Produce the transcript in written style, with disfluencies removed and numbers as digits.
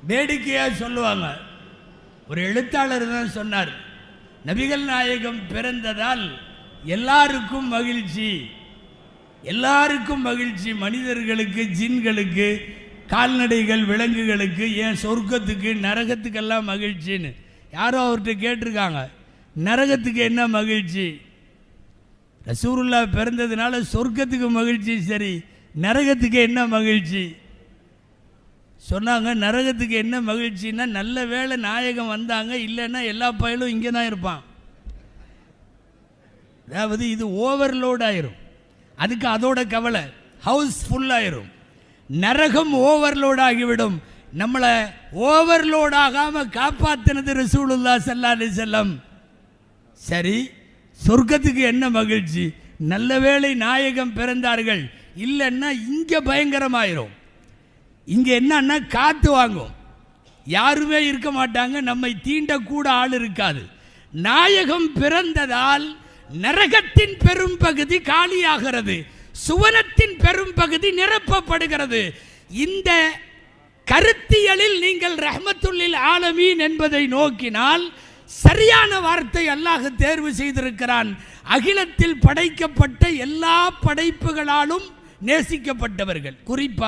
வேடிக்கையாக சொல்லுவாங்க. ஒரு எழுத்தாளர் தான் சொன்னார், நபிகள் நாயகம் பிறந்ததால் எல்லாருக்கும் மகிழ்ச்சி, எல்லாருக்கும் மகிழ்ச்சி, மனிதர்களுக்கு, ஜின்களுக்கு, கால்நடைகள், விலங்குகளுக்கு, ஏன் சொர்க்கத்துக்கு நரகத்துக்கெல்லாம் மகிழ்ச்சின்னு. யாரோ அவர்கிட்ட கேட்டிருக்காங்க, நரகத்துக்கு என்ன மகிழ்ச்சி? ரசூலுல்லா பிறந்ததுனால சொர்க்கத்துக்கு மகிழ்ச்சி, சரி நரகத்துக்கு என்ன மகிழ்ச்சி? சொன்னாங்க, நரகத்துக்கு என்ன மகிழ்ச்சின்னா, நல்ல வேளை நாயகம் வந்தாங்க, இல்லைன்னா எல்லா பயலும் இங்கே தான் இருப்பான். அதாவது இது ஓவர்லோட் ஆயிரும், அதுக்கு அதோட கவலை, ஹவுஸ் ஃபுல் ஆயிரும். நரகம் ஓவர்லோட் ஆகிவிடும். நம்மளை ஓவர்லோட் ஆகாமல் காப்பாற்றினது ரசூலுல்லாஹ் ஸல்லல்லாஹு அலைஹி வஸல்லம். சரி, சொர்க்கத்துக்கு என்ன மகிழ்ச்சி? நல்ல வேளை நாயகம் பிறந்தார்கள், இல்லைன்னா இங்கே பயங்கரமாயிரும். இங்கே என்னன்னா காற்று வாங்கும், யாருமே இருக்க மாட்டாங்க, நம்மை தீண்டக்கூட ஆள் இருக்காது. நாயகம் பிறந்ததால் நரகத்தின் பெரும் பகுதி காலியாகிறது, சுவனத்தின் பெரும் பகுதி நிரப்பப்படுகிறது. இந்த கருத்தியலில் நீங்கள் ரஹ்மத்துல்லில் ஆலமீன் என்பதை நோக்கினால் சரியான வார்த்தை அல்லாஹ் தேர்வு செய்திருக்கிறான். அகிலத்தில் படைக்கப்பட்ட எல்லா படைப்புகளாலும் நேசிக்கப்பட்டவர்கள், குறிப்பாக